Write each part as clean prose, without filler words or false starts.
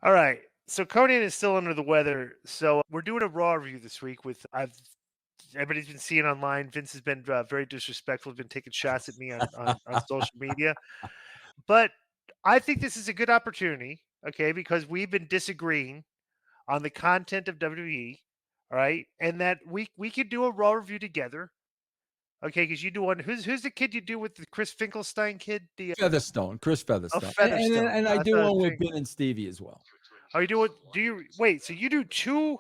All right. So Conan is still under the weather. So we're doing a Raw review this week with everybody's been seeing online. Vince has been very disrespectful, been taking shots at me on social media. But I think this is a good opportunity, okay, because we've been disagreeing on the content of WWE, all right, and that we could do a Raw review together, okay, because you do one. Who's the kid you do with the Chris Finkelstein kid? The Featherstone, Chris Featherstone, Featherstone. and I I do thought it one was with Ben and Stevie as well. Are you doing? Do you wait? So you do two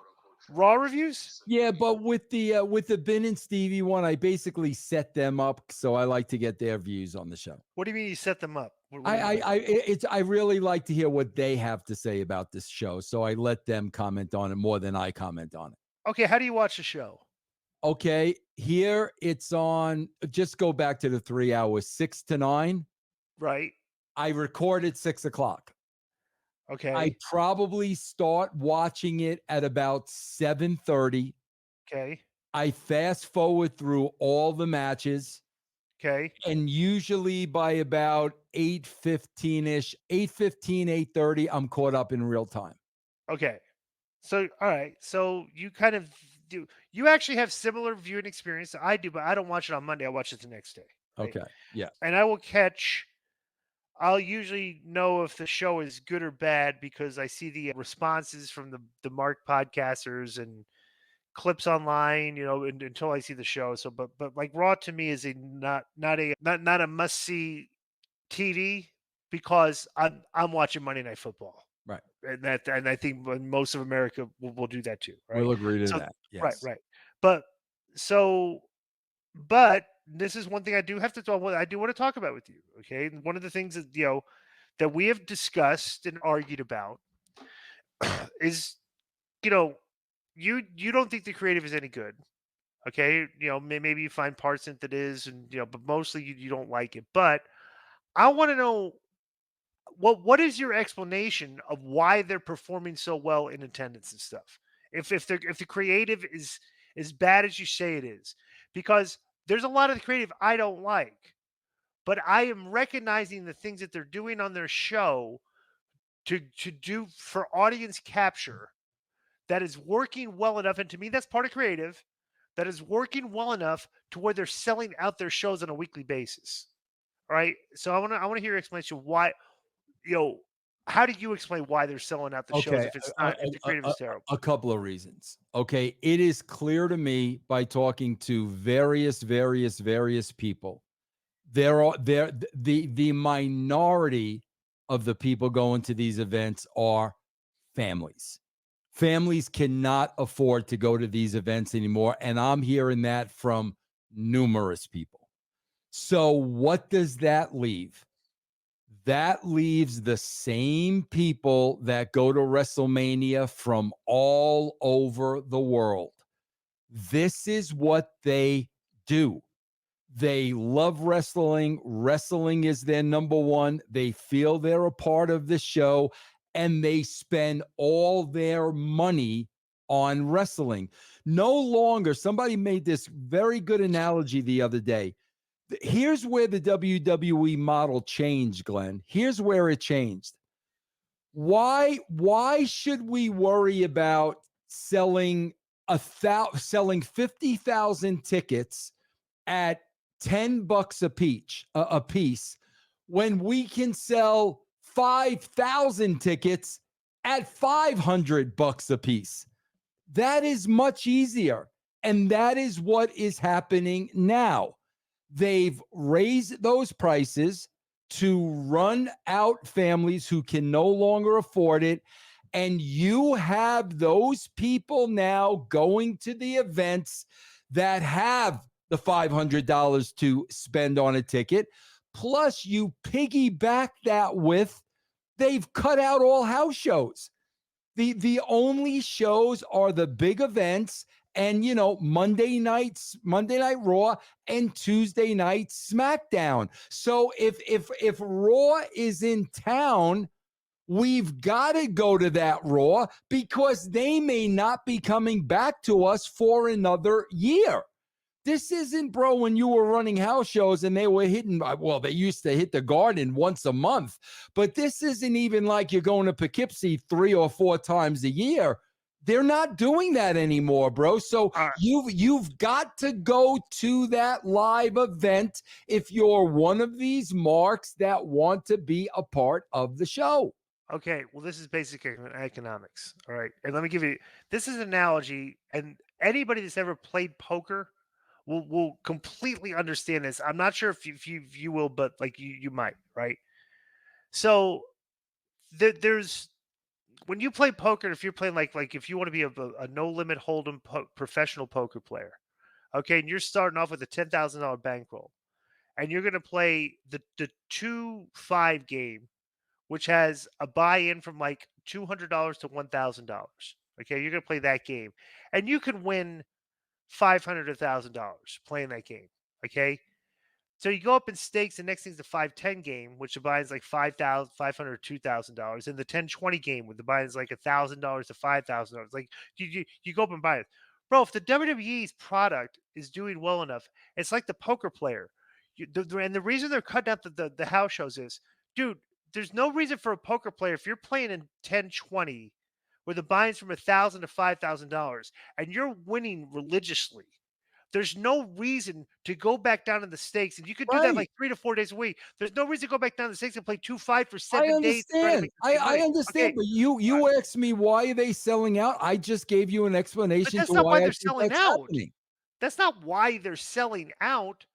Raw reviews? Yeah, but with the Ben and Stevie one, I basically set them up, so I like to get their views on the show. What do you mean you set them up? What do you mean I by I that? it's I really like to hear what they have to say about this show, so I let them comment on it more than I comment on it. Okay, how do you watch the show? Okay, here it's on. Just go back to the 3 hours, 6 to 9. Right. I record at 6 o'clock. I Okay. probably start watching it at about 7:30. Okay. I fast forward through all the matches, Okay. and usually by about 8:15ish, 8:15, 8:30, I'm caught up in real time. Okay. So all right. So you kind of do. You actually have similar viewing experience. I do, but I don't watch it on Monday. I watch it the next day. Right. Okay. Yeah. And I will catch. I'll usually know if the show is good or bad because I see the responses from the Mark podcasters and clips online, until I see the show. So, but like Raw to me is a not a must see TV because I'm watching Monday Night Football, Right. and I think most of America will do that too, right? We'll agree to So, that. right, Yes. right, but so but this is one thing I do have to talk. I do want to talk about with you, okay? And one of the things that that we have discussed and argued about is you know you don't think the creative is any good. Okay, maybe you find parts in it that is, and but mostly you don't like it. But I want to know what is your explanation of why they're performing so well in attendance and stuff. If the creative is as bad as you say it is, because there's a lot of the creative I don't like, but I am recognizing the things that they're doing on their show to do for audience capture that is working well enough, and to me that's part of creative, that is working well enough to where they're selling out their shows on a weekly basis. All right. So I want to hear your explanation why, you know, how do you explain why they're selling out the shows Okay. if it's not, if the creative is terrible? A couple of reasons. Okay. It is clear to me by talking to various people. The minority of the people going to these events are families. Families cannot afford to go to these events anymore. And I'm hearing that from numerous people. So, what does that leave? That leaves the same people that go to WrestleMania from all over the world. This is what they do. They love wrestling. Wrestling is their number one. They feel they're a part of the show, and they spend all their money on wrestling. No longer, somebody made this very good analogy the other day. Here's where the WWE model changed, Glenn. Here's where it changed. Why should we worry about selling 50,000 tickets at $10 a piece when we can sell 5,000 tickets at $500 a piece? That is much easier. And that is what is happening now. They've raised those prices to run out families who can no longer afford it. And you have those people now going to the events that have the $500 to spend on a ticket. Plus, you piggyback that with they've cut out all house shows. The only shows are the big events and Monday Night Raw and Tuesday Night SmackDown. So if Raw is in town, we've got to go to that Raw because they may not be coming back to us for another year. This isn't, bro, when you were running house shows and they were hitting, well, they used to hit the Garden once a month, but this isn't even like you're going to Poughkeepsie 3 or 4 times a year. They're not doing that anymore, bro. So All right. you've got to go to that live event if you're one of these marks that want to be a part of the show. Okay, well, this is basic economics. All right. And let me give you this is an analogy, and anybody that's ever played poker will completely understand this. I'm not sure if you will, but like you might, right? So there's when you play poker, if you're playing like if you want to be a no limit hold'em professional poker player, okay, and you're starting off with a $10,000 bankroll, and you're going to play the 2-5 game, which has a buy-in from like $200 to $1,000. Okay, you're going to play that game, and you can win $500 to $1,000 playing that game. Okay, so you go up in stakes. The next thing's the 5-10 game, which the buy-in's like $500 $2,000, and the 10-20 game, with the buy-in's like $1,000 to $5,000. Like you go up and buy it, bro. If the WWE's product is doing well enough, it's like the poker player. And the reason they're cutting out the house shows is, dude, there's no reason for a poker player if you're playing in 10-20, where the buy-in's from $1,000 to $5,000, and you're winning religiously. There's no reason to go back down in the stakes, and you could do that Right. like 3 to 4 days a week. There's no reason to go back down to the stakes and play 2-5 for I 7 days to try to understand. make the I, same I money. understand, Okay, but you asked me why are they selling out? I just gave you an but explanation that's to not why why I they're think selling that's out. happening. That's not why they're selling out.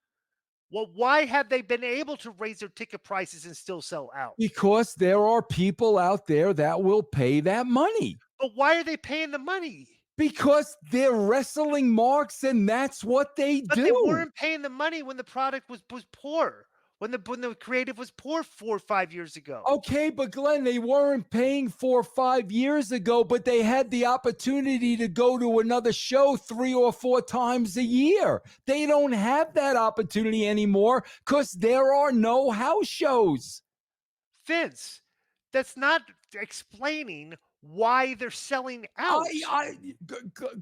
Well, why have they been able to raise their ticket prices and still sell out? Because there are people out there that will pay that money. But why are they paying the money? Because they're wrestling marks and that's what they But they do. weren't paying the money when the product was poor, when the creative was poor 4 or 5 years ago. Okay, but Glenn, they weren't paying 4 or 5 years ago, but they had the opportunity to go to another show 3 or 4 times a year. They don't have that opportunity anymore because there are no house shows. Vince, that's not explaining why they're selling out.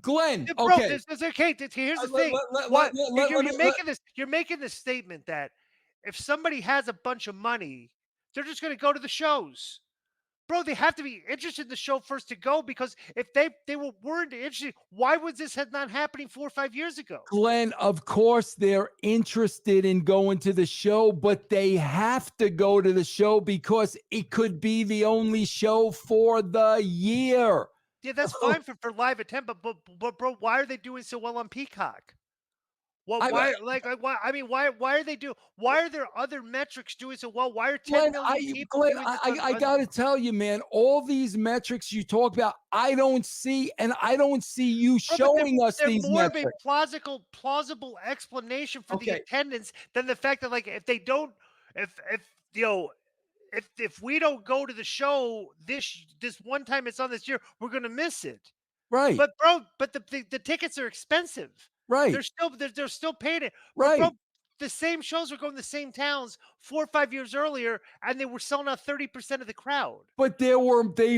Glenn, Yeah, bro, okay. this is okay. Here's the Let, thing. let, What let, let, let, you're, let me, you're let, making this? You're making this statement that if somebody has a bunch of money, they're just going to go to the shows. Bro, they have to be interested in the show first to go, because if weren't interested, why was this not happening 4 or 5 years ago? Glenn, of course they're interested in going to the show, but they have to go to the show because it could be the only show for the year. Yeah, that's fine for live attempt, but bro, why are they doing so well on Peacock? Well, I, why? I mean, why are they do? Why are there other metrics doing so well? Why are 10 Glenn, million people Glenn, doing this I got to tell you, man, all these metrics you talk about, I don't see, and I don't see you bro, but showing us they're these more of a metrics. plausible explanation for the Okay, attendance than the fact that, like, if they don't, if you know, if we don't go to the show this one time it's on this year, we're gonna miss it. right, But bro, but the tickets are expensive. right, They're still paying it. But bro, right. the same shows were going to the same towns 4 or 5 years earlier, and they were selling out 30% of the crowd. But they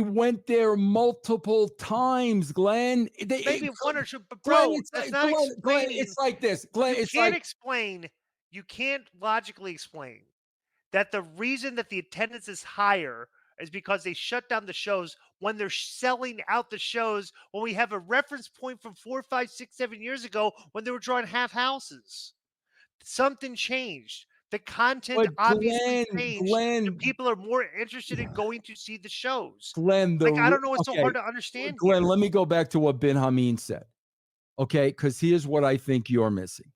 went there multiple times, Glenn. Maybe one or two, but Glenn, bro, it's that's like not Glenn, explaining. it's like this. Glenn, You it's can't like explain. You can't logically explain that the reason that the attendance is higher is because they shut down the shows when they're selling out the shows, when we have a reference point from 4, 5, 6, 7 years ago when they were drawing half houses. Something changed. The content but obviously changed, and Glenn, people are more interested in going to see the shows. Glenn, Like, I don't know what's so okay, hard to understand Glenn, here. let me go back to what Ben Hameen said. Okay, because here's what I think you're missing.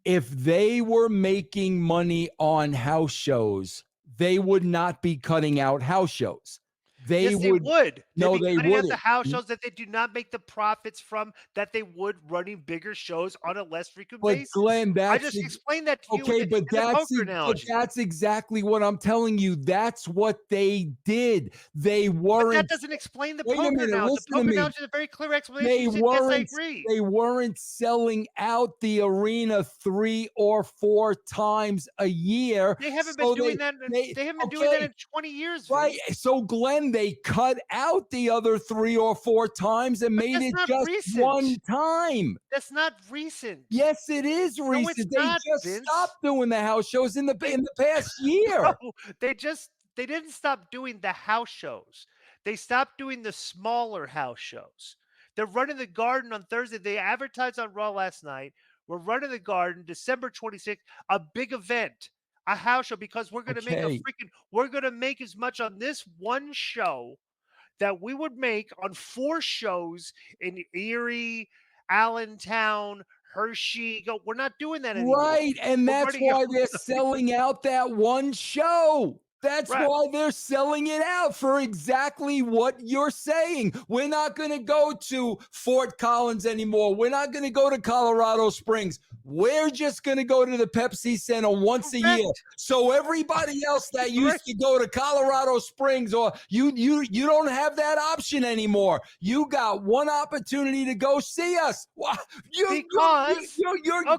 If they were making money on house shows, they would not be cutting out house shows. They Yes, they would, would. They'd no, be they cutting out the wouldn't. house shows that they do not make the profits from, that they would running bigger shows on a less frequent But basis. Glenn, I just explained that to you in okay, the but in the poker analogy. that's exactly what I'm telling you. That's what they did. They But that weren't. doesn't explain the Wait a poker minute, analogy. The listen to poker me. analogy is a very clear explanation. They You said, "Yes, I weren't agree." they weren't selling out the arena 3 or 4 times a year. They haven't been So doing that in they they haven't been doing that okay, in 20 years, right. Vince. So Glenn, they cut out the other 3 or 4 times and But made that's it not just recent. one time. That's not recent. Yes, it is No, it's recent. They not, just Vince. stopped doing the house shows in the They past year. Bro, they didn't stop doing the house shows. They stopped doing the smaller house shows. They're running the Garden on Thursday. They advertised on Raw last night. We're running the Garden December 26th, a big event, a house show because Okay. we're going to make as much on this one show that we would make on 4 shows in Erie, Allentown, Hershey. We're not doing that anymore. Right, and We're that's running why they're selling out that one show. That's right. why they're selling it out for exactly what you're saying. We're not going to go to Fort Collins anymore. We're not going to go to Colorado Springs. We're just going to go to the Pepsi Center once a year. Correct. So everybody else that used Correct. to go to Colorado Springs, or you don't have that option anymore. You got one opportunity to go see us. You're Okay,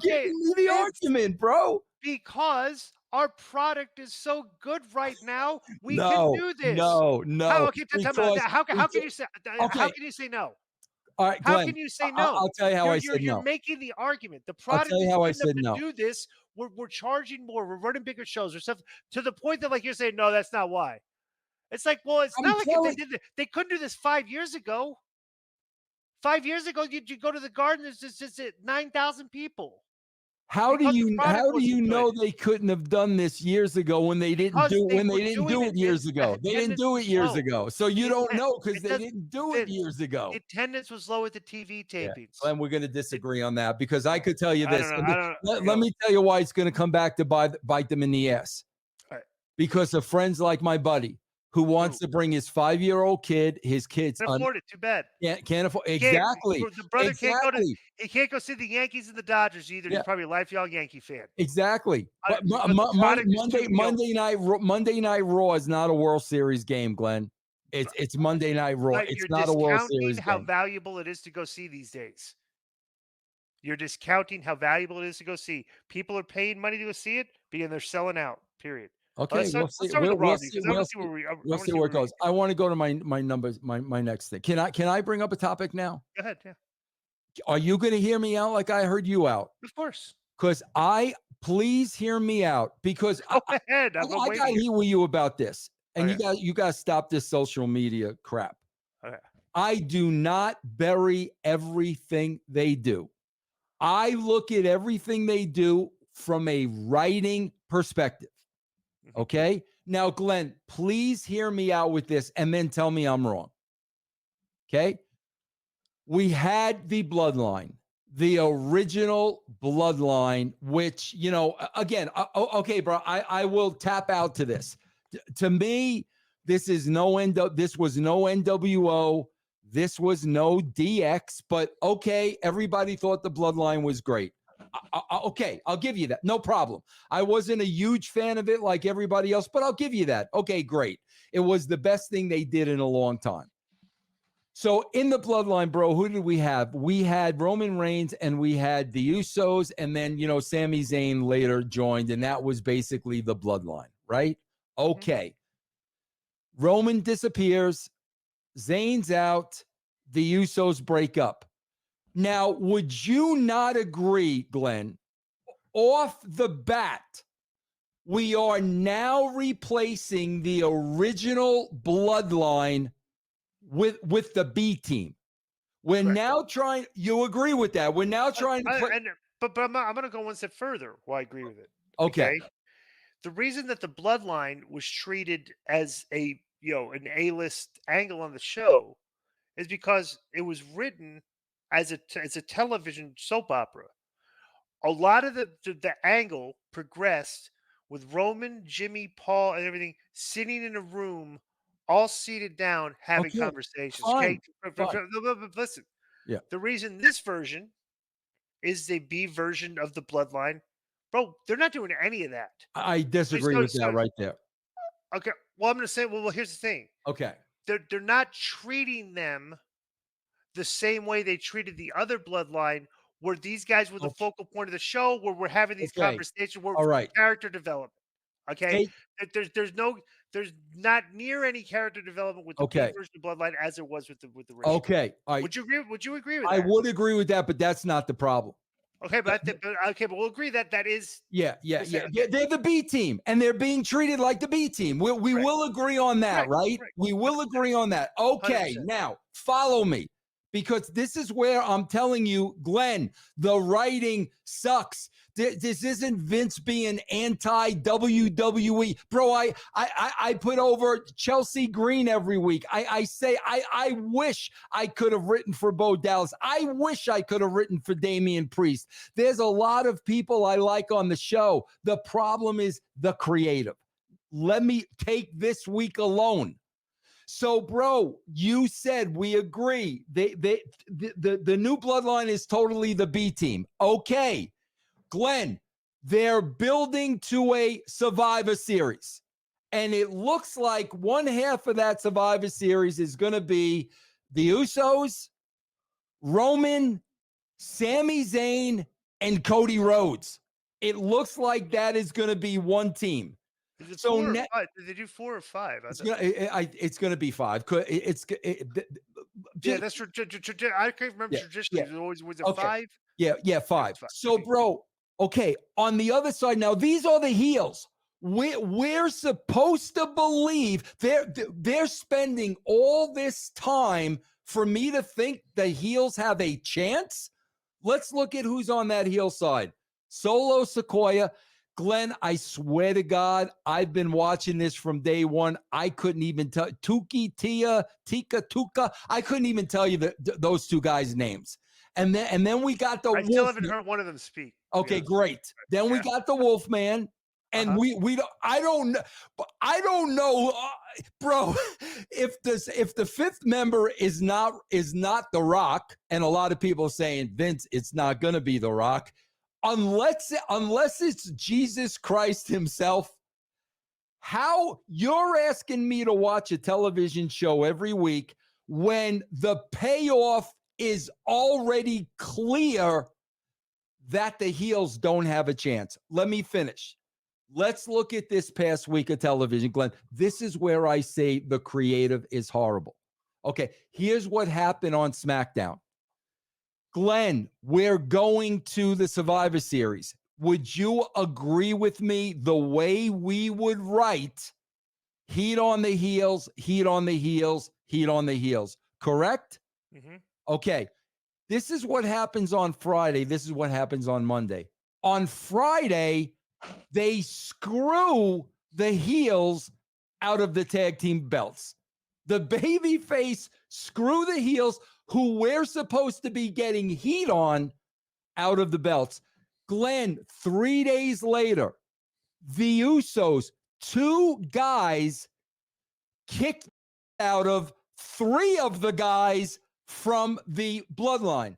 giving me the argument, bro. because our product is so good right now, we can No, do this. no, no. Okay, tell me, how can you say Okay. how can you say no? All right, How Glenn. can you say I'll no? tell you how I said You're no. making the argument. The I'll product tell you is how I good enough said to no. do this. We're charging more. We're running bigger shows or stuff to the point that like you're saying, no, that's not why. It's like, well, it's I'm not like if telling. they couldn't do this 5 years ago. 5 years ago, you go to the Garden, there's just 9,000 people How do because the product you wasn't good. know they couldn't have done this years ago when they didn't Because do they were doing it years it, the ago? They didn't attendance do it was years low. ago. So you The don't atten know because it they does didn't do it Vince, years the ago. attendance was low at the TV Yeah, tapings. Glenn, we're going to It disagree on that because I could tell you I this. don't know, And let yo, me tell you why it's going to come back to bite them in the ass. alright, Because of friends like my buddy who wants who? to bring his 5-year-old kid, his kids Can afford it, too bad. can't afford He can't exactly, the brother can't go to exactly, he can't go see the Yankees and the Dodgers either. He's yeah, probably a lifelong Yankee fan. exactly. But Because the product is too, Monday Night Raw is not a World Series game, Glenn. It's Monday Night Raw. but It's you're not a World discounting Series how game. valuable it is to go see these days. You're discounting how valuable it is to go see. People are paying money to go see it, and they're selling out. Period. Okay, we'll see. Let's start with the Raw We'll view see. because I want to see where we. I We'll want to see see where where it we. goes. I want to go to my numbers. My next thing. Can I bring up a topic now? Go ahead. Yeah, Are you going to hear me out like I heard you out? of course. Because please hear me out because Go ahead. I'm I got waiting to here. hear with you about this, and Okay. you got to stop this social media crap. Okay. I do not bury everything they do. I look at everything they do from a writing perspective. Mhm. Okay. Now, Glenn, please hear me out with this and then tell me I'm wrong. Okay. We had the bloodline, the original bloodline, which, again, okay, bro, I will tap out to this. To me, this was no NWO. This was no DX, but okay, everybody thought the bloodline was great. Okay, I'll give you that. No problem. I wasn't a huge fan of it like everybody else, but I'll give you that. Okay, great. It was the best thing they did in a long time. So in the bloodline, bro, who did we have? We had Roman Reigns and we had the Usos, and then, Sami Zayn later joined, and that was basically the bloodline, right? Okay. Roman disappears. Zayn's out. The Usos break up. Now, would you not agree, Glenn, off the bat, we are now replacing the original bloodline with the B team? We're Correct. now trying. You agree with that? We're now trying to play. But I'm going to go one step further. Why I agree with it. Okay. The reason that the bloodline was treated as an A-list angle on the show is because it was written as a television soap opera. A lot of the angle progressed with Roman, Jimmy, Paul, and everything sitting in a room, all seated down, having Okay. conversations. Fine. Listen. Yeah. The reason this version is the B version of the bloodline, bro, they're not doing any of that. I disagree with that right there. Okay. Well, I'm going to say, well, here's the thing. Okay. They're not treating them the same way they treated the other bloodline, where these guys were the focal point of the show, where we're having these conversations, where All right. character development. Okay, Take, there's not near any character development with the B okay. version of Bloodline as there was with the original. Okay. All right. Would you agree? Would you agree with I that? would agree with that, but that's not the problem. Okay, The- but we'll agree that that is Yeah, okay. They're the B team, and they're being treated like the B team. We Right, will agree on that, right? right, We will 100%, agree on that. Okay, 100%. now follow me, because this is where I'm telling you, Glenn, the writing sucks. This isn't Vince being anti WWE, bro. I put over Chelsea Green every week. I say I wish I could have written for Bo Dallas. I wish I could have written for Damian Priest. There's a lot of people I like on the show. The problem is the creative. Let me take this week alone. So, bro, you said we agree. The new bloodline is totally the B team. Okay. Glenn, they're building to a Survivor Series. And it looks like one half of that Survivor Series is going to be the Usos, Roman, Sami Zayn, and Cody Rhodes. It looks like that is going to be one team. Is it So 4 or 5? Did they do 4 or 5? it's going to be 5. Yeah, that's I can't remember yeah, traditionally. yeah. It always was it Okay. 5? Yeah, 5. 5. So, bro, okay, on the other side now, these are the heels. We're supposed to believe they're spending all this time for me to think the heels have a chance. Let's look at who's on that heel side. Solo Sequoia. Glenn, I swear to God, I've been watching this from day one. I couldn't even tell Tika, Tuka. I couldn't even tell you those two guys' names. And then we got the I still Wolf. haven't heard one of them speak. Okay, great. Then we got the Wolfman, and we don't. I don't know, bro. If the fifth member is not the Rock, and a lot of people are saying, Vince, it's not going to be the Rock, unless it's Jesus Christ himself. How you're asking me to watch a television show every week when the payoff is already clear that the heels don't have a chance. Let me finish. Let's look at this past week of television, Glenn. This is where I say the creative is horrible. Okay, here's what happened on SmackDown. Glenn, we're going to the Survivor Series. Would you agree with me the way we would write heat on the heels, heat on the heels, heat on the heels? Correct? Mm-hmm. Okay. This is what happens on Friday. This is what happens on Monday. On Friday, they screw the heels out of the tag team belts. The babyface screw the heels who we're supposed to be getting heat on out of the belts. Glenn, 3 days later, the Usos, 2 guys kicked out of 3 of the guys from the bloodline.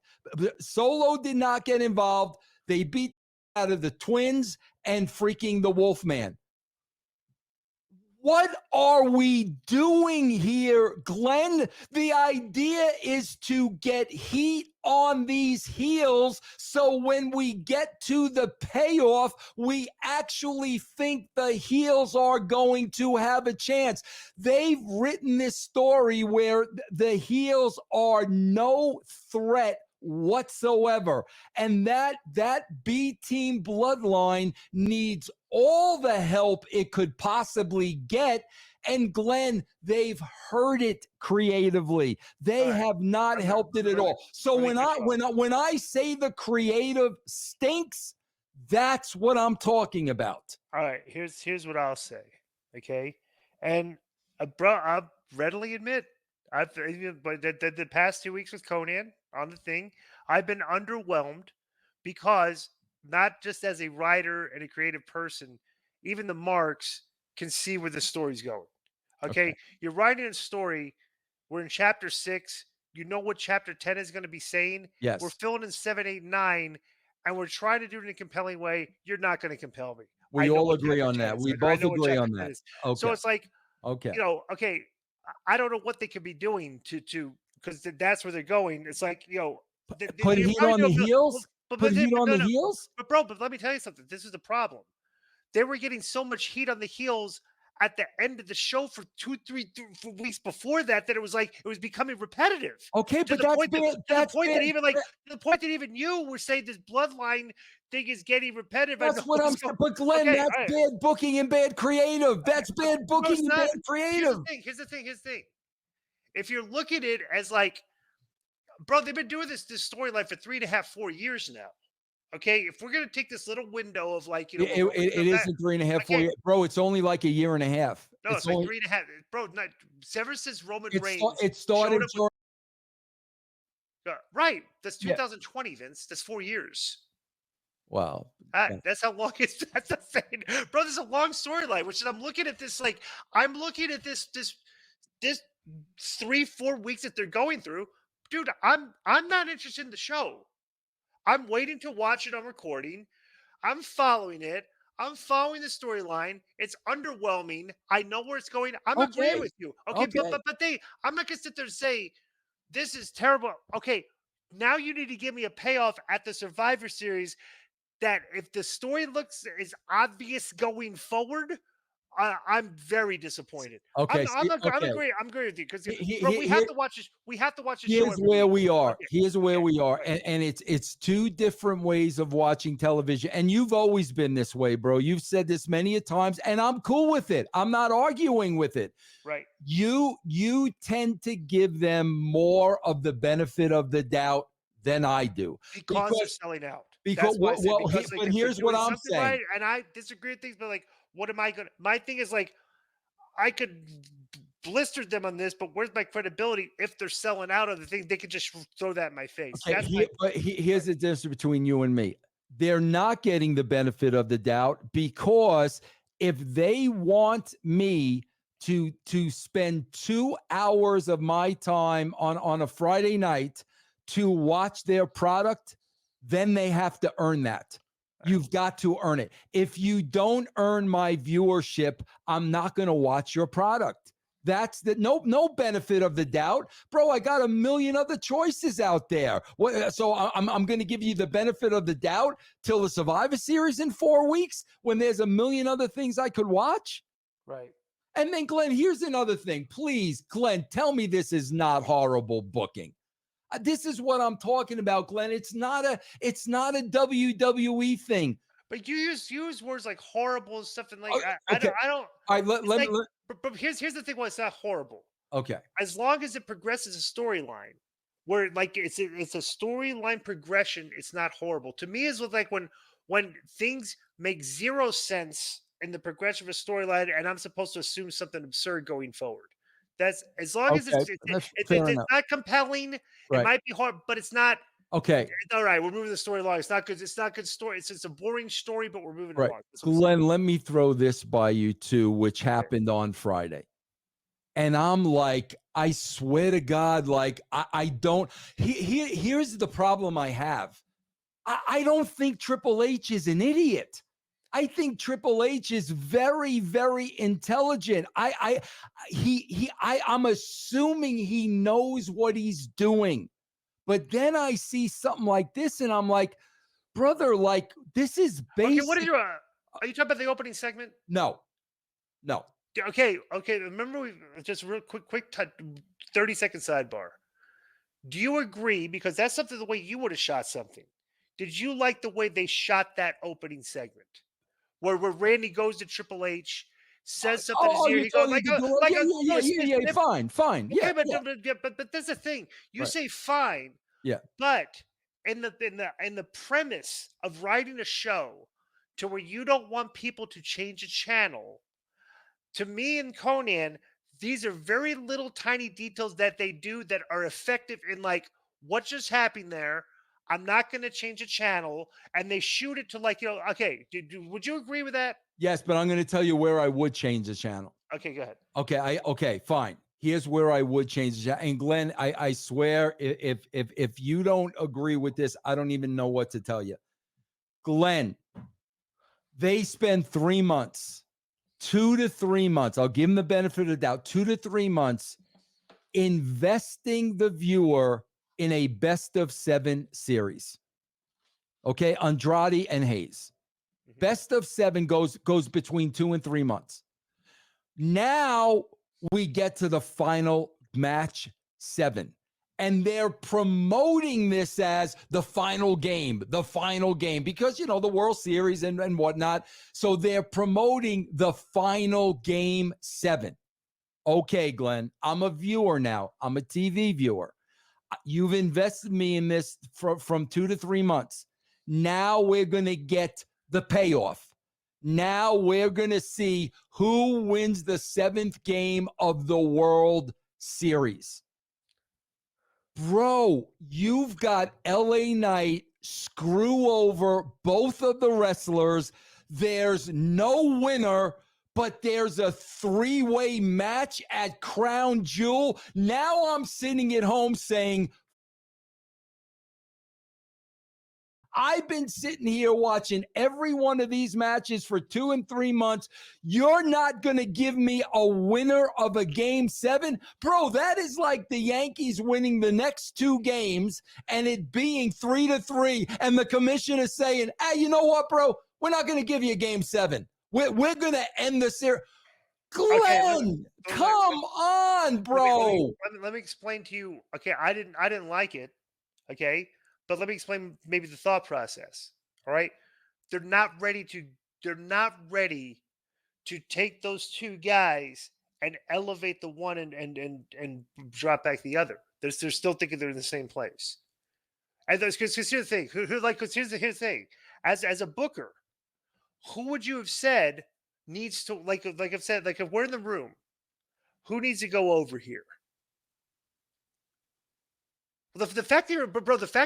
Solo did not get involved. They beat out of the Twins and freaking the Wolfman. What are we doing here, Glenn? The idea is to get heat on these heels so when we get to the payoff, we actually think the heels are going to have a chance. They've written this story where the heels are no threat whatsoever. And that B team bloodline needs all the help it could possibly get. And Glenn, they've hurt it creatively. They have not helped it at all. So when I say the creative stinks, that's what I'm talking about. All right, here's what I'll say. Okay, and bro, I'll readily admit but the past 2 weeks with Conan on the thing, I've been underwhelmed because not just as a writer and a creative person, even the marks can see where the story's going. Okay. You're writing a story. We're in chapter 6. You know what chapter 10 is going to be saying. Yes. We're filling in 7, 8, 9, and we're trying to do it in a compelling way. You're not going to compel me. We all agree on that. We both agree on that. Okay. So it's like, okay, I don't know what they could be doing to because that's where they're going. It's like, put heat on the heels. Put heat on the heels. But bro, but let me tell you something. This is the problem. they were getting so much heat on the heels at the end of the show for 4 weeks before that it was like it was becoming repetitive Okay, to but the that's point that bad. to the That's point bad. that even like to the point that even you were saying this bloodline thing is getting repetitive. I That's know what I'm what's saying. going. But Glenn, Okay, that's all right. bad booking and bad creative. That's bad No, booking it's and bad not. Here's the creative. thing. Here's the thing. Here's the thing. If you're looking at it as like, bro, they've been doing this storyline for 3.5, 4 years now. Okay, if we're gonna take this little window of like, It, where Roman it comes back, isn't 3.5, 4 okay, years, bro. It's only like a year and a half. no, It's it's like only 3.5, bro. Not ever since Roman Reigns it showed started up with during. right. That's Yeah. 2020, Vince. That's 4 years. Wow. That's how long it's. That's the thing, bro. There's a long storyline, which is I'm looking at this like I'm looking at this 3, 4 weeks that they're going through, dude. I'm not interested in the show. I'm waiting to watch it on recording. I'm following it. I'm following the storyline. It's underwhelming. I know where it's going. I'm agreeing Okay. with you. Okay, Okay. but I'm not gonna sit there and say this is terrible. Okay, now you need to give me a payoff at the Survivor Series that if the story looks is obvious going forward, I'm very disappointed. Okay. See, I'm okay. agree. I'm agree with you because bro, Here, we have to watch this. We have to watch the show here's every where week. we are. Okay, Here's where okay, we are. right, And it's two different ways of watching television. And you've always been this way, bro. You've said this many a times, and I'm cool with it. I'm not arguing with it. right. You tend to give them more of the benefit of the doubt than I do. Because they're selling out. Because That's why I say because like but if they're here's what doing I'm something saying. right, and I disagree with things, but like, what am I gonna? My thing is like, I could blister them on this, but where's my credibility if they're selling out on the thing? They could just throw that in my face. Okay, That's my here's the difference between you and me. They're not getting the benefit of the doubt because if they want me to spend 2 hours of my time on a Friday night to watch their product, then they have to earn that. You've got to earn it. If you don't earn my viewership, I'm not going to watch your product. That's the no benefit of the doubt, bro. I got a million other choices out there. So I'm going to give you the benefit of the doubt till the Survivor Series in 4 weeks when there's a million other things I could watch. right. And then, Glenn, here's another thing. Please, Glenn, tell me this is not horrible booking. This is what I'm talking about, Glenn. It's not a WWE thing. But you use words like horrible and stuff, and like Oh, I okay. don't I don't. All right. It's like, but here's the thing. Why it's not horrible. Okay. As long as it progresses a storyline where like it's a storyline progression, it's not horrible to me. Is with like when things make zero sense in the progression of a storyline and I'm supposed to assume something absurd going forward. That's as long as Okay. That's fair it's enough. not compelling. It Right. might be hard, but it's not. Okay. All right, we're moving the story along. It's not good. It's not good story. It's a boring story, but we're moving Right. along. That's what I'm saying. Glenn, let me throw this by you too, which Okay. happened on Friday. And I'm like, I swear to God, like, I don't. Here's the problem I have. I don't think Triple H is an idiot. I think Triple H is very, very intelligent. I'm assuming he knows what he's doing. But then I see something like this, and I'm like, brother, like, this is Okay, what basic. is your? Are you talking about the opening segment? No. Okay. Remember, we just real quick, 30-second sidebar. Do you agree? Because that's something the way you would have shot something. Did you like the way they shot that opening segment, where Randy goes to Triple H, says something in his ear, You're he goes talking to like yeah, a yeah, no, yeah, yeah, yeah. Fine. okay, Yeah, yeah. but that's the thing. You Right. say fine, Yeah. but in the premise of writing a show to where you don't want people to change a channel, to me and Conan, these are very little tiny details that they do that are effective in like what just happened there. I'm not going to change a channel, and they shoot it to like okay. Would you agree with that? Yes, but I'm going to tell you where I would change the channel. Okay, go ahead. Okay, fine. Here's where I would change the channel. And Glenn, I swear, if you don't agree with this, I don't even know what to tell you. Glenn, they spend 3 months, 2 to 3 months. I'll give them the benefit of the doubt. 2 to 3 months investing the viewer in a best of 7 series. Okay, Andrade and Hayes. Mhm. Best of 7 goes between 2 and 3 months. Now we get to the final match 7. And they're promoting this as the final game because, the World Series and whatnot. So they're promoting the final game 7. Okay, Glenn, I'm a viewer now. I'm a TV viewer. You've invested me in this from 2 to 3 months. Now we're going to get the payoff. Now we're going to see who wins the 7th game of the World Series. Bro, you've got LA Knight screw over both of the wrestlers. There's no winner, but there's a 3-way match at Crown Jewel. Now I'm sitting at home saying, I've been sitting here watching every one of these matches for 2 and 3 months. You're not going to give me a winner of a game 7? Bro, that is like the Yankees winning the next 2 games and it being 3-3. And the commissioner saying, hey, you know what, bro? We're not going to give you a game 7. We're going to end the series. Glenn, come on, bro. Let me explain to you. Okay, I didn't like it. Okay, but let me explain maybe the thought process. All right, they're not ready to take those 2 guys and elevate the one and drop back the other. They're still thinking they're in the same place. And because here's the thing. Because here's the thing. As a booker, who would you have said needs to like I've said, like if we're in the room, who needs to go over here? The fact that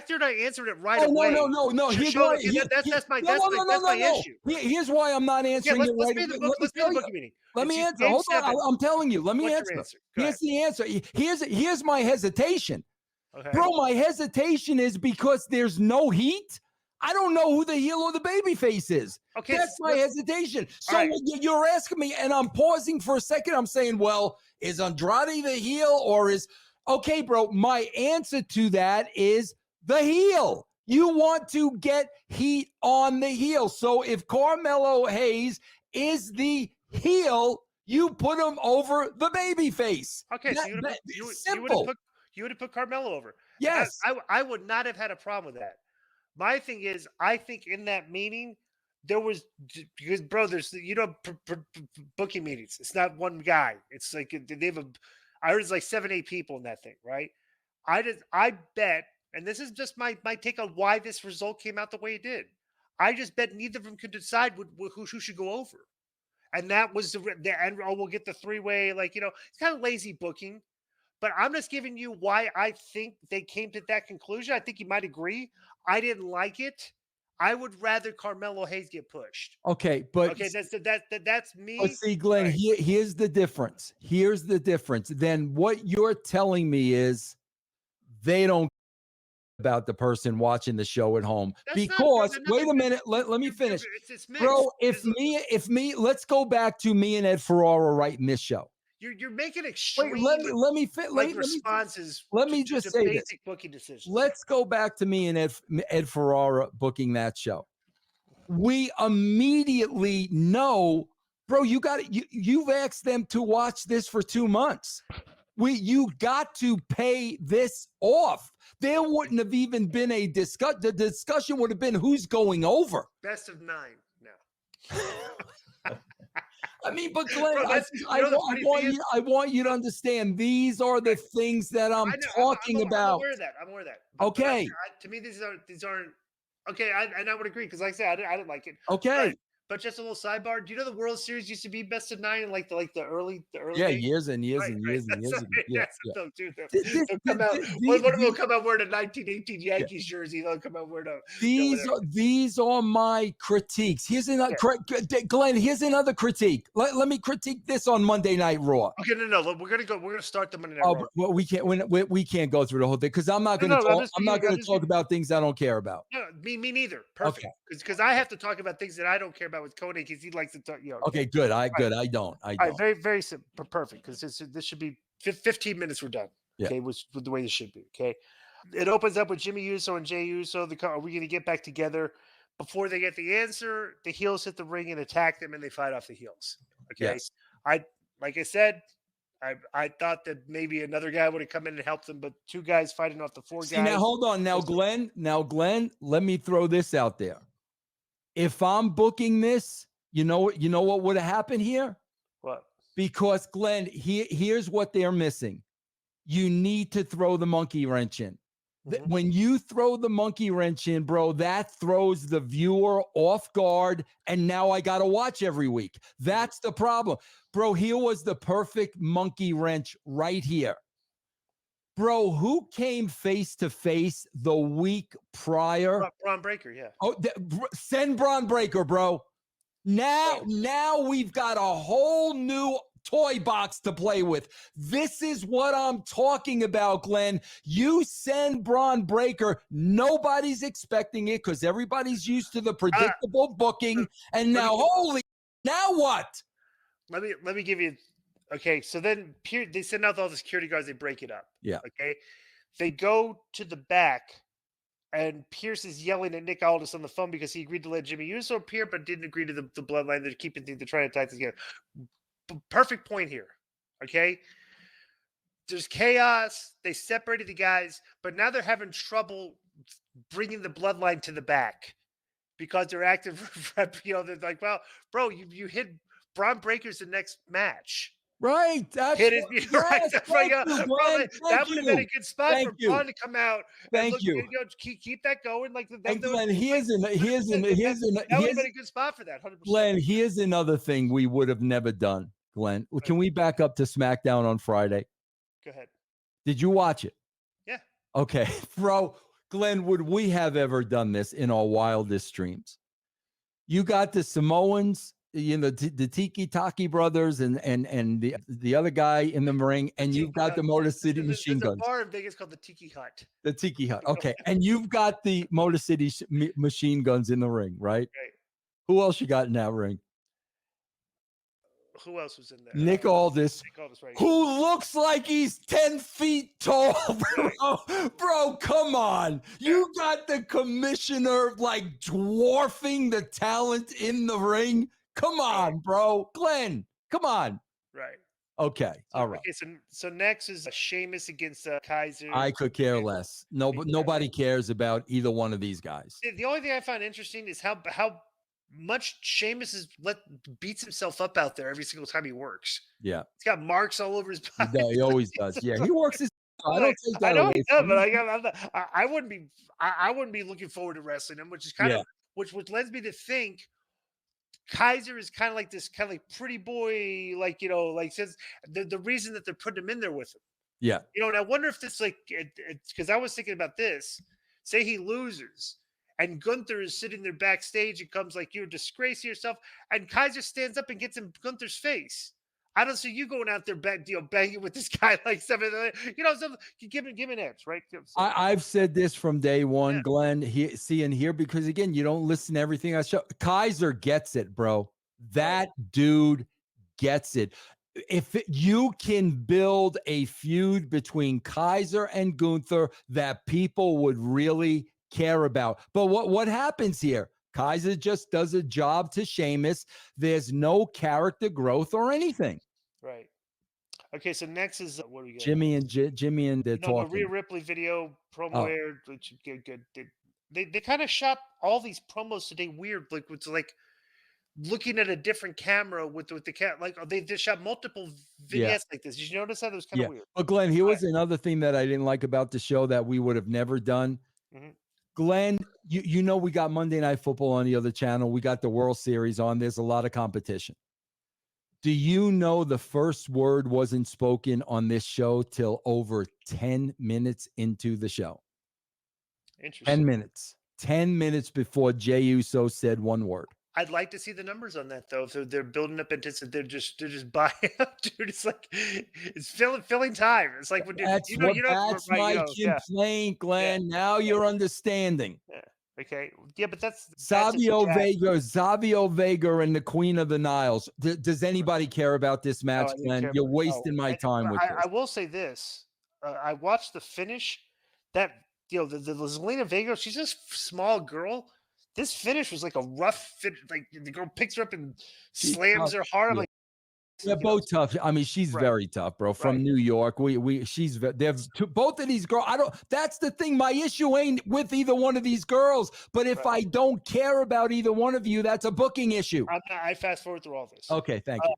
you're not answering it right away. No. Here's Show, why. okay, that's my issue. Here's why I'm not answering it right. Let's be the bookie meeting. Let It's me just answer. game Hold on. 7. I'm telling you. Let me What's answer. your answer? Go Here's the answer. Here's my hesitation. Okay. Bro, my hesitation is because there's no heat. I don't know who the heel or the baby face is. Okay, That's my hesitation. So right. You're asking me, and I'm pausing for a second. I'm saying, well, is Andrade the heel or is okay, bro? My answer to that is the heel. You want to get heat on the heel. So if Carmelo Hayes is the heel, you put him over the baby face. Okay, so you would have put Carmelo over. Yes. I would not have had a problem with that. My thing is, I think in that meeting, there was because bro, there's booking meetings. It's not one guy. It's like they have I heard it's like 7-8 people in that thing, right? I bet, and this is just my take on why this result came out the way it did. I just bet neither of them could decide who should go over, and that was the end. Oh, we'll get the 3-way. Like it's kind of lazy booking. But I'm just giving you why I think they came to that conclusion. I think you might agree. I didn't like it. I would rather Carmelo Hayes get pushed. Okay, but that's me. But see, Glenn, Right. Here's the difference. Here's the difference. Then what you're telling me is they don't about the person watching the show at home. Because wait a minute, let me finish. It's mixed. Bro, if me, let's go back to me and Ed Ferrara writing this show. You're making extreme. Wait, let me fit. Responses. Let me just say this. Basic booking decisions. Let's go back to me and Ed Ferrara booking that show. We immediately know, bro. You've asked them to watch this for 2 months. You got to pay this off. There wouldn't have even been a discussion. The discussion would have been who's going over. Best of 9 now. I mean, but Glenn, I want you to understand these are the things that I'm talking about. I'm aware of that. Okay. To me, these aren't okay. And I would agree because, like I said, I didn't like it. Okay. But just a little sidebar. Do you know the World Series used to be best of 9 in like the early yeah, days? years and years and years and years. Yeah. One of them will come out wearing a 1918 Yankees jersey. They'll come out wearing a. These are my critiques. Here's another Glenn. Here's another critique. Let me critique this on Monday Night Raw. Okay, no. We're gonna start the Monday Night Raw. Well, we can't go through the whole thing because I'm not going to talk about things I don't care about. No, me neither. Perfect. Because I have to talk about things that I don't care about with Cody because he likes to talk. Okay, good. I don't. All right, very, very simple, perfect. Because this should be 15 minutes. We're done. Okay, with the way this should be. Okay, it opens up with Jimmy Uso and Jey Uso. Are we going to get back together? Before they get the answer, the heels hit the ring and attack them, and they fight off the heels. Okay, Yes. I like I said, I thought that maybe another guy would have come in and helped them, but two guys fighting off the four See, guys. now hold on. Now, Glenn, let me throw this out there. If I'm booking this, you know what would have happened here? What? Because Glenn, here's what they're missing. You need to throw the monkey wrench in. When you throw the monkey wrench in, bro, that throws the viewer off guard. And now I got to watch every week. That's the problem. Bro, here was the perfect monkey wrench right here. Bro, who came face to face the week prior? Braun Breaker, yeah. Oh, send Braun Breaker, bro. Now we've got a whole new toy box to play with. This is what I'm talking about, Glenn. You send Braun Breaker. Nobody's expecting it because everybody's used to the predictable booking. And now, now what? Let me give you. Okay, so then they send out all the security guards. They break it up. Yeah. Okay, they go to the back, and Pierce is yelling at Nick Aldis on the phone because he agreed to let Jimmy Uso appear, but didn't agree to the bloodline. They're keeping they're trying to tie this together. Perfect point here. Okay, there's chaos. They separated the guys, but now they're having trouble bringing the bloodline to the back because they're active. They're like, well, bro, you hit Braun Breaker's the next match. Right. That's right. That would have been a good spot for Braun to come out. Thank you. Keep that going. Like Glenn, here's that would have been a good spot for that. 100%. Glenn, here's another thing we would have never done. Glenn, can we back up to SmackDown on Friday? Go ahead. Did you watch it? Yeah. Okay, bro. Glenn, would we have ever done this in our wildest dreams? You got the Samoans, the Tiki Taki brothers and the other guy in the ring, and you've got the Motor City Machine Guns. There's a bar in Vegas called the Tiki Hut. The Tiki Hut. Okay, and you've got the Motor City Machine Guns in the ring, right? Right. Who else you got in that ring? Who else was in there? Nick Aldis, right, who looks like he's 10 feet tall, bro. Bro, come on. You got the commissioner like dwarfing the talent in the ring. Come on, bro. Glenn, come on. Right. Okay. All right. Okay, so next is Sheamus against Kaiser. I could care less. Nobody cares about either one of these guys. The only thing I find interesting is how much Sheamus beats himself up out there every single time he works. Yeah. He's got marks all over his body. Yeah, he always does. Yeah, he works his. I don't take that I know away he does, from but him. I wouldn't be. I wouldn't be looking forward to wrestling him, which is kind of which lends me to think Kaiser is kind of like this pretty boy, since the reason that they're putting him in there with him. Yeah. And I wonder if this because I was thinking about this. Say he loses. And Gunther is sitting there backstage and comes like, you're a disgrace to yourself. And Kaiser stands up and gets in Gunther's face. I don't see you going out there banging with this guy like something. Give him an edge, right? I've said this from day one, Glenn. Here because again, you don't listen to everything I show. Kaiser gets it, bro. That dude gets it. If you can build a feud between Kaiser and Gunther that people would really care about. But what happens here? Kaiser just does a job to Sheamus. There's no character growth or anything. Right. Okay, so next is what do we got? Jimmy and they're talking. The Rhea Ripley video promo aired, which good. They kind of shot all these promos today weird, like it's like looking at a different camera with the cat. Like they just shot multiple vignettes like this. Did you notice that? It was kind of weird. But Glenn, here was another thing that I didn't like about the show that we would have never done. Mm-hmm. Glenn, we got Monday Night Football on the other channel. We got the World Series on. There's a lot of competition. Do you know the first word wasn't spoken on this show till over 10 minutes into the show? Interesting. 10 minutes. 10 minutes before Jey Uso said one word. I'd like to see the numbers on that though. So they're building up into they're just buying up, dude. It's like it's filling time. It's like when that's my complaint, Glenn. Yeah. Now you're understanding. Yeah. Okay. Yeah, but that's Savio Vega and the Queen of the Niles. Does anybody care about this match, Glenn? You're wasting my time with this. I will say this. I watched the finish. That the Zelina Vega, she's a small girl. This finish was like a rough fit. Like the girl picks her up and She's slams tough. her hard. I'm Yeah. like, They're both tough. I mean, she's Right. very tough, bro. From Right. New York, they're both of these girls. I don't. That's the thing. My issue ain't with either one of these girls. But if Right. I don't care about either one of you, that's a booking issue. I fast forward through all this. Okay, thank Uh,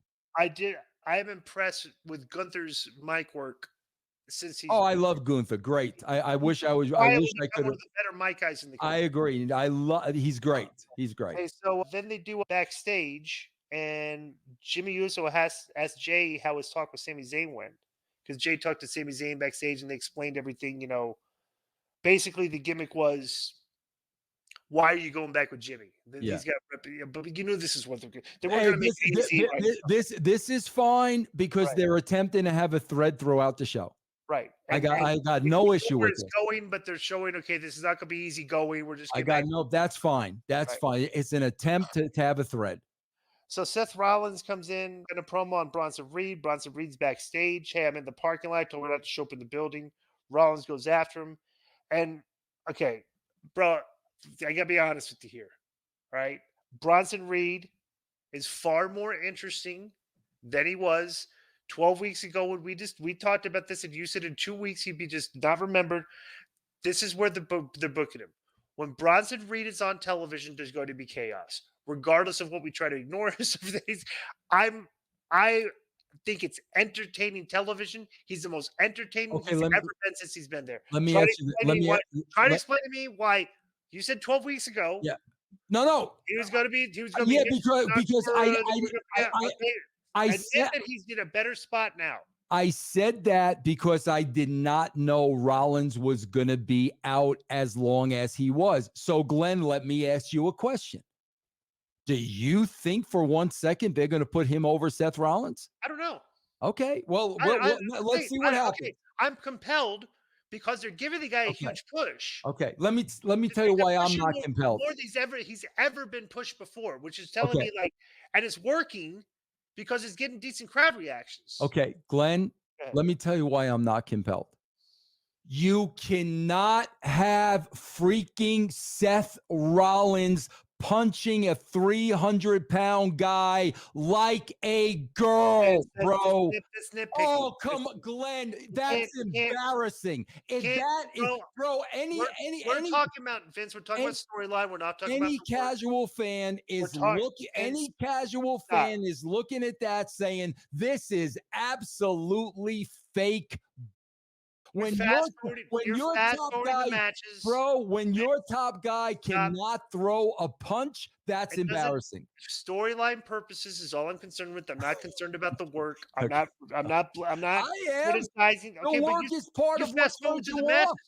you. I am impressed with Gunther's mic work since he's Oh, I love Gunther. Great. I wish I was. I quietly wish I become could one have. of the better mic guys in the I country. agree. I love. He's great. He's great. Okay, so then they do a backstage, and Jimmy Uso has asked Jay how his talk with Sami Zayn went, because Jay talked to Sami Zayn backstage, and they explained everything. Basically the gimmick was, why are you going back with Jimmy? Yeah. He's got, but you knew this is what they weren't Hey, going to make it easy. this is fine because Right. they're attempting to have a thread throughout the show. Right. I got they no know issue where with it's it. going, but they're showing, okay, this is not going to be easy going. We're just I getting got back. no. That's fine. That's Right. fine. It's an attempt to have a thread. So Seth Rollins comes in a promo on Bronson Reed. Bronson Reed's backstage. Hey, I'm in the parking lot. Told me not to show up in the building. Rollins goes after him. And okay, bro, I gotta be honest with you here. Right? Bronson Reed is far more interesting than he was 12 weeks ago when we talked about this, and you said in 2 weeks he'd be just not remembered. This is where they're booking him. When Bronson Reed is on television, there's going to be chaos, regardless of what we try to ignore. I think it's entertaining television. He's the most entertaining Okay, he's ever been since he's been there. let me Try to ask you. explain Let to me me. why. Try to Let, explain to me why you said 12 weeks ago yeah. No. he was going to be. He was going to Yeah, be. because Okay, I admit said that he's in a better spot now. I said that because I did not know Rollins was going to be out as long as he was. So, Glenn, let me ask you a question. Do you think for 1 second they're going to put him over Seth Rollins? I don't know. Okay. Well, let's see what happens. Okay, I'm compelled because they're giving the guy a Okay. huge push. Okay. Let me tell you why I'm not compelled. More than he's ever been pushed before, which is telling Okay. me and it's working because it's getting decent crowd reactions. Okay, Glenn, let me tell you why I'm not compelled. You cannot have freaking Seth Rollins punching a 300-pound guy like a girl, bro. Oh, come on, Glenn. That's embarrassing. If that is, bro, we're talking about, Vince, we're talking about storyline. We're not talking about any casual fan is looking at that saying this is absolutely fake. When your top guy, bro, when your top guy cannot throw a punch, that's embarrassing. Storyline purposes is all I'm concerned with. I'm not concerned about the work. I'm Okay. not I am. criticizing. Okay, The work is part of what turns you off.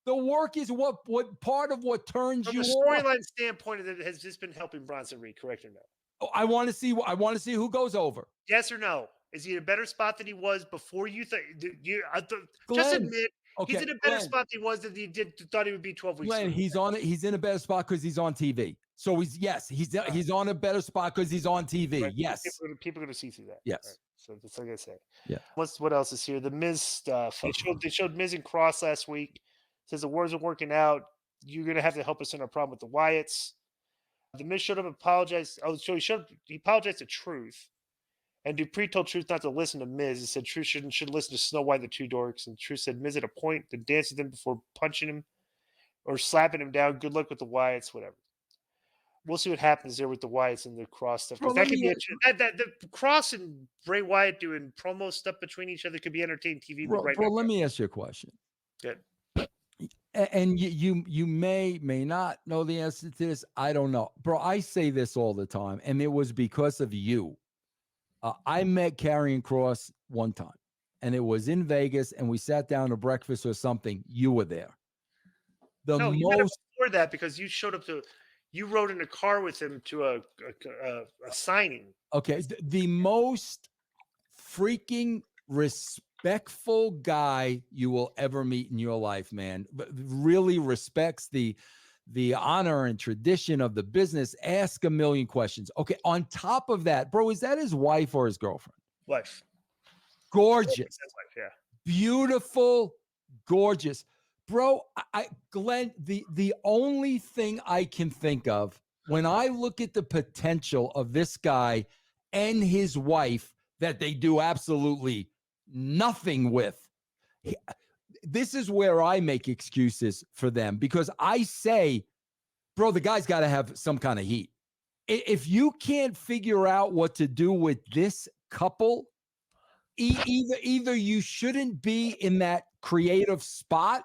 The work is what part of what turns you off. From a storyline standpoint, has this been helping Bronson Reed, correct or no? Oh, I want to see who goes over. Yes or no? Is he in a better spot than he was before you thought? Glenn, just admit okay, he's in a better spot than he was than thought he would be 12 weeks Glenn, ago. he's in a better spot because he's on TV. So he's on a better spot because he's on TV. Right. Yes. People are going to see through that. Yes. Right. So that's like I say. Yeah. What else is here? The Miz stuff. They showed Miz and Cross last week. Says the words are working out. You're going to have to help us in our problem with the Wyatts. The Miz showed up and apologized. Oh, so he apologized to Truth. And Dupree told Truth not to listen to Miz. He said Truth should listen to Snow White and the Two Dorks. And Truth said Miz at a point to dance with him before punching him or slapping him down. Good luck with the Wyatts, whatever. We'll see what happens there with the Wyatts and the Cross stuff. Because that could be the Cross and Bray Wyatt doing promo stuff between each other could be entertaining TV. Bro, let me ask you a question. Good. And you may not know the answer to this. I don't know. Bro, I say this all the time, and it was because of you. I met Karrion Kross one time, and it was in Vegas, and we sat down to breakfast or something. You were there. You met him before that because you showed up you rode in a car with him to a signing. Okay, the most freaking respectful guy you will ever meet in your life, man. But really respects the honor and tradition of the business. Ask a million questions. Okay, on top of that, bro, is that his wife or his girlfriend? Wife. Gorgeous. That's wife, yeah. Beautiful, gorgeous. bro, Glenn, the only thing I can think of when I look at the potential of this guy and his wife that they do absolutely nothing with. This is where I make excuses for them because I say, bro, the guy's got to have some kind of heat. If you can't figure out what to do with this couple, either you shouldn't be in that creative spot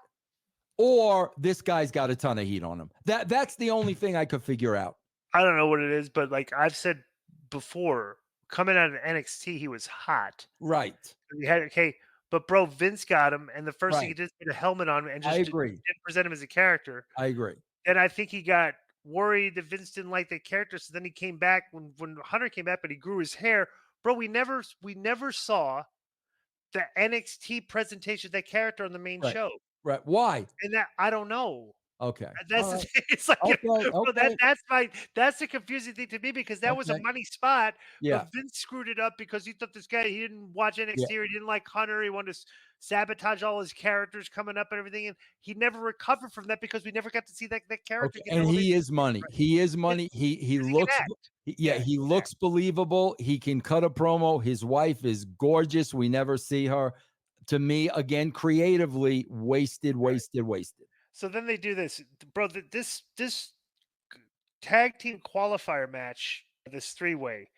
or this guy's got a ton of heat on him. That's the only thing I could figure out. I don't know what it is, but like I've said before, coming out of NXT, he was hot. Right. He had okay, but bro, Vince got him, and the first thing he Right. did is put a helmet on and I just agree. didn't present him as a character. I agree. And I think he got worried that Vince didn't like the character, so then he came back when Hunter came back, but he grew his hair. Bro, we never saw the NXT presentation of that character on the main Right. show. Right. Why? And that I don't know. Okay. That's All the right. thing. It's like, Okay. bro, Okay. that's the confusing thing to me because that was a Okay. money spot, Yeah. but Vince screwed it up because he thought this guy he didn't watch Yeah. NXT or he didn't like Hunter. He wanted to sabotage all his characters coming up and everything, and he never recovered from that because we never got to see that character Okay. get And elevation. he is money. He is money. He 'Cause he can looks act. yeah, Yeah, he looks believable. He can cut a promo. His wife is gorgeous. We never see her. To me, again, creatively wasted. So then they do this, bro. This tag team qualifier match, this three way,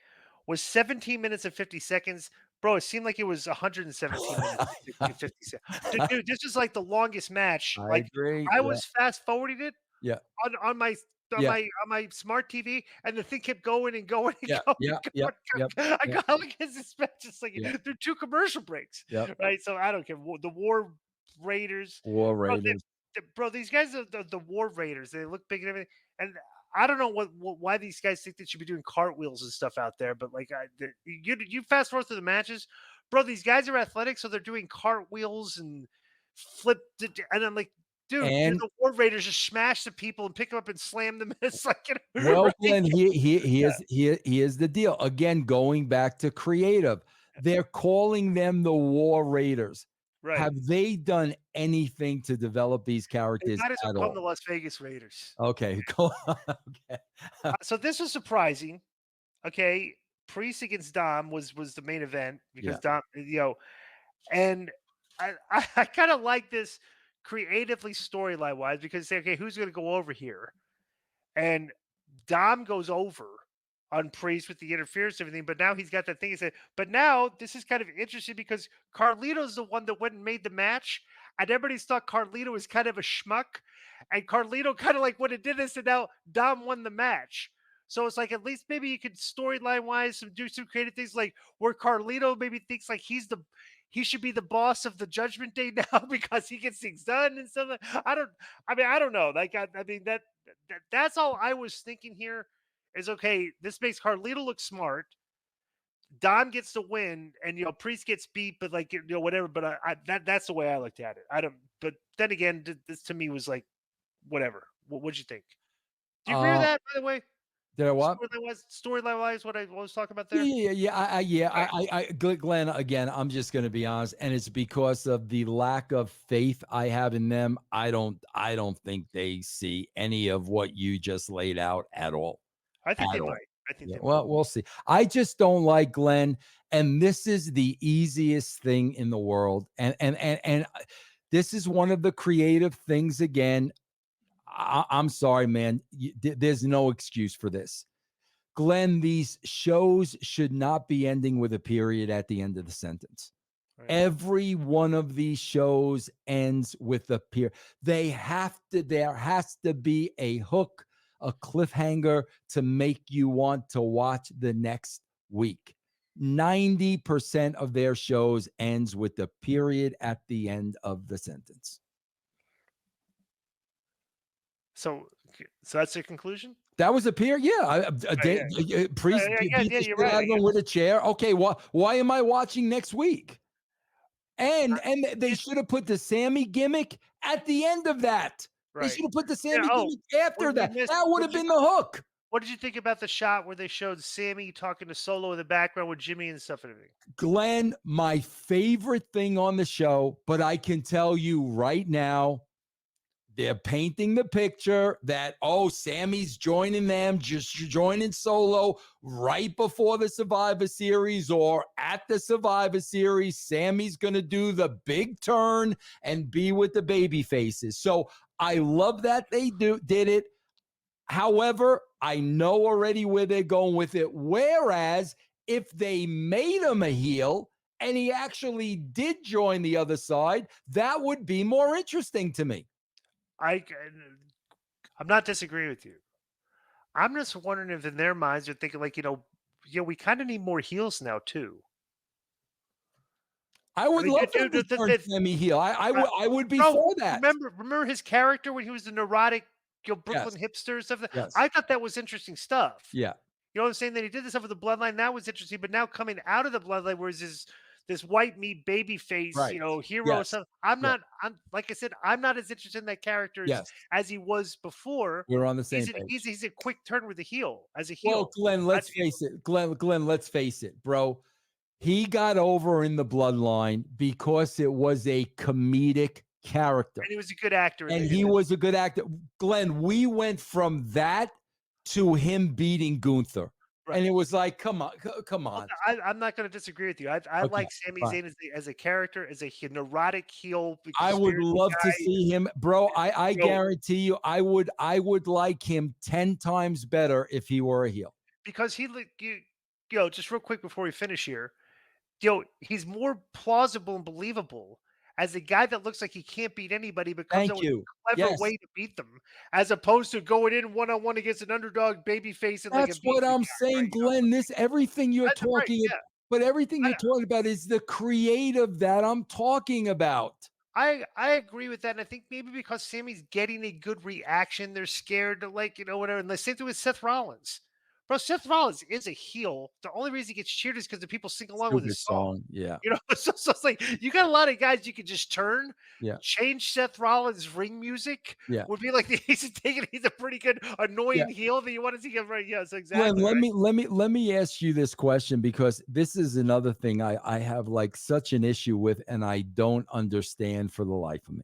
was 17 minutes and 50 seconds. Bro, it seemed like it was 117 minutes and 50 seconds. Dude, this was like the longest match. I Like agree. I Yeah. was fast forwarding it Yeah. on my Yeah. on my smart TV, and the thing kept going and going and Yeah. going Yeah. and Yep. going. Yep. I Yep. got like this match, just like Yep. they're two commercial breaks, Yep. right? So I don't care. The War Raiders, War bro, Raiders. bro, these guys are the War Raiders. They look big and everything, and I don't know why these guys think they should be doing cartwheels and stuff out there, but like you fast forward through the matches, bro. These guys are athletic, so they're doing cartwheels and and I'm like, dude, you're And the War Raiders. Just smash the people and pick them up and slam them. It's like, well, right? Glenn, he Yeah, is he is the deal. Again, going back to creative, they're calling them the War Raiders. right. Have they done anything to develop these They characters might as well at call them all? the Las Vegas Raiders. Okay, go on. Okay. So this was surprising. Okay, Priest against Dom was the main event because Yeah. Dom, and I kind of like this creatively storyline wise because say, okay, who's going to go over here? And Dom goes over on Priest with the interference and everything, but now he's got that thing. He said, but now this is kind of interesting because Carlito's the one that went and made the match, and everybody's thought Carlito was kind of a schmuck, and Carlito kind of like what it did this, and now Dom won the match. So it's like at least maybe you could storyline wise do some creative things like where Carlito maybe thinks like he should be the boss of the Judgment Day now because he gets things done and stuff. I don't know. Like I mean that's all I was thinking here is okay, this makes Carlito look smart. Don gets the win, and Priest gets beat, but like whatever. But that's the way I looked at it. I don't. But then again, this to me was like whatever. What'd you think? Do you agree with Uh, that? By the way, did I what? storyline wise, what I was talking about Yeah, there. yeah, yeah. Right. Glenn, again, I'm just going to be honest, and it's because of the lack of faith I have in them. I don't think they see any of what you just laid out at all. I think they At all. might. I think Yeah, they might. well, we'll see. I just don't like Glenn, and this is the easiest thing in the world. And this is one of the creative things again. I'm sorry, man. There's no excuse for this. Glenn, these shows should not be ending with a period at the end of the sentence. Right. Every one of these shows ends with a period. There has to be a hook, a cliffhanger to make you want to watch the next week. 90% of their shows ends with the period at the end of the sentence. So that's the conclusion. That was a period. Yeah. Priest Yeah, beat the you're shit right. out I of him guess. with a chair. Okay, why am I watching next week? And they It- should have put the Sammy gimmick at the end of that. They right. should have put the Yeah. Sammy Oh, gimmick after we that. missed. That would have been the hook. What did you think about the shot where they showed Sammy talking to Solo in the background with Jimmy and stuff and everything? Glenn, my favorite thing on the show, but I can tell you right now, they're painting the picture that, oh, Sammy's joining them, just joining Solo right before the Survivor Series or at the Survivor Series. Sammy's going to do the big turn and be with the baby faces. So I love that they did it. However, I know already where they're going with it. Whereas if they made him a heel and he actually did join the other side, that would be more interesting to me. I'm not disagreeing with you. I'm just wondering if in their minds they're thinking like, we kind of need more heels now too. I would mean, love dude, them to turn Sammy heel. I would be bro, for that. remember his character when he was the neurotic, Brooklyn Yes. hipster and stuff? Yes. I thought that was interesting stuff. Yeah. You know what I'm saying? That he did this stuff with the bloodline. That was interesting. But now coming out of the bloodline, whereas this white meat baby face, Right. hero Yes. stuff. Yeah. I'm like I said, I'm not as interested in that character Yes. as he was before. We're on the same page. He's a quick turn with a heel as a Well, heel. Glenn, let's face it. Glenn, let's face it, bro. He got over in the bloodline because it was a comedic character. And he was a good actor. And he was a good actor. Glenn, we went from that to him beating Gunther. Right. And it was like, come on. I'm not going to disagree with you. I like Sami Zayn as a character, as a neurotic heel. I would love to see him, bro. I guarantee you, I would like him 10 times better if he were a heel. Because just real quick before we finish here, he's more plausible and believable as a guy that looks like he can't beat anybody, but comes up with a clever way to beat them, as opposed to going in one-on-one against an underdog babyface. And that's what I'm saying, Glenn. Everything you're talking about, but everything you're talking about is the creative that I'm talking about. I agree with that, and I think maybe because Sammy's getting a good reaction, they're scared to whatever. And the same thing with Seth Rollins. Bro, Seth Rollins is a heel. The only reason he gets cheered is because the people sing along with his song. Yeah. So it's like you got a lot of guys you could just turn, yeah, change Seth Rollins' ring music. Yeah. Would be like he's a pretty good annoying heel that you want to see him right. Yes, exactly. Glenn, let me ask you this question, because this is another thing I have like such an issue with, and I don't understand for the life of me.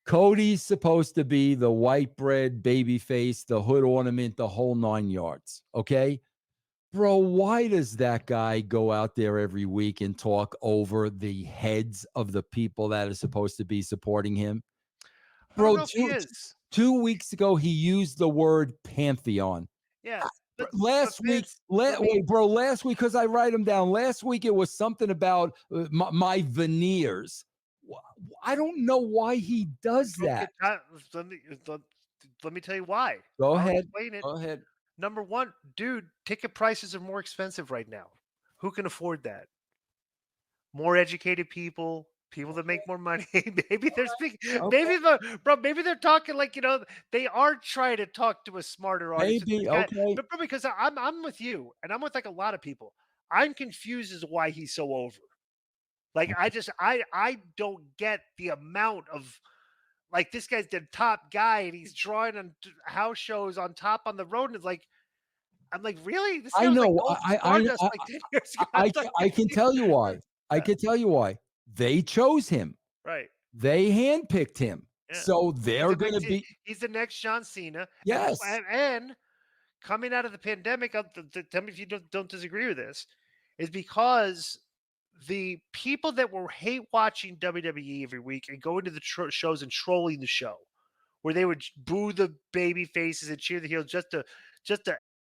Cody's supposed to be the white bread baby face, the hood ornament, the whole 9 yards. Okay. Bro, why does that guy go out there every week and talk over the heads of the people that are supposed to be supporting him? Bro, 2 weeks ago, he used the word pantheon. Yeah. Last week, because I write them down. Last week, it was something about my veneers. I don't know why he does that. Let me tell you why. Go ahead. Go ahead. Number one, dude, ticket prices are more expensive right now. Who can afford that? More educated people that make more money. Maybe they're speaking. Okay. Maybe they're talking like, they are trying to talk to a smarter audience. Maybe, okay. But because I'm with you, and I'm with like a lot of people. I'm confused as to why he's so over. Like, I don't get the amount of, like, this guy's the top guy and he's drawing on house shows on top on the road. And it's like, I'm like, really? This I know. I can tell you why. I can tell you why. They chose him. Right. They handpicked him. Yeah. So they're going to be. He's the next John Cena. Yes. And coming out of the pandemic, tell me if you don't disagree with this, is because the people that were hate watching WWE every week and going to the shows and trolling the show, where they would boo the baby faces and cheer the heels just to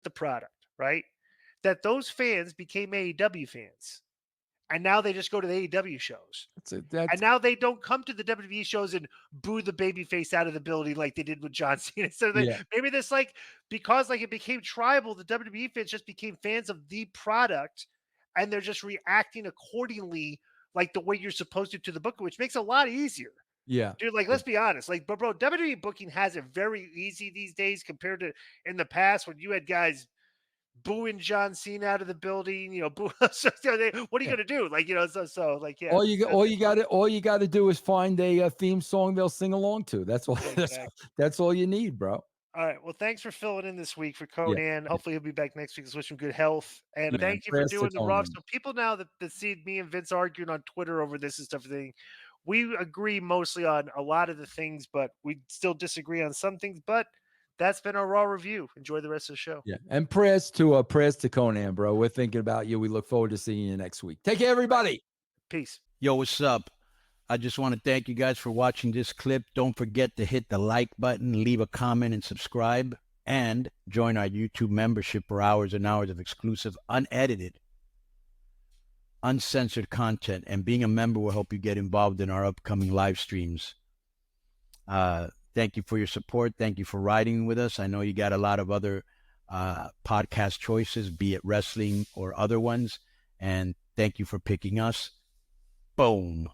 the product, right? That those fans became AEW fans, and now they just go to the AEW shows. And now they don't come to the WWE shows and boo the baby face out of the building like they did with John Cena. So maybe this because it became tribal, the WWE fans just became fans of the product. And they're just reacting accordingly, like the way you're supposed to the booking, which makes it a lot easier. Yeah. Dude, let's be honest. But bro, WWE booking has it very easy these days compared to in the past when you had guys booing John Cena out of the building, what are you going to do? All you got to do is find a theme song they'll sing along to. That's all. Exactly. That's all you need, bro. All right. Well, thanks for filling in this week for Conan. Hopefully he'll be back next week. Let's wish him good health. And thank you for doing the Raw. So people now that see me and Vince arguing on Twitter over this and stuff, we agree mostly on a lot of the things, but we still disagree on some things. But that's been our Raw review. Enjoy the rest of the show. Yeah. And prayers to Conan, bro. We're thinking about you. We look forward to seeing you next week. Take care, everybody. Peace. Yo, what's up? I just want to thank you guys for watching this clip. Don't forget to hit the like button, leave a comment, and subscribe. And join our YouTube membership for hours and hours of exclusive, unedited, uncensored content. And being a member will help you get involved in our upcoming live streams. Thank you for your support. Thank you for riding with us. I know you got a lot of other podcast choices, be it wrestling or other ones. And thank you for picking us. Boom.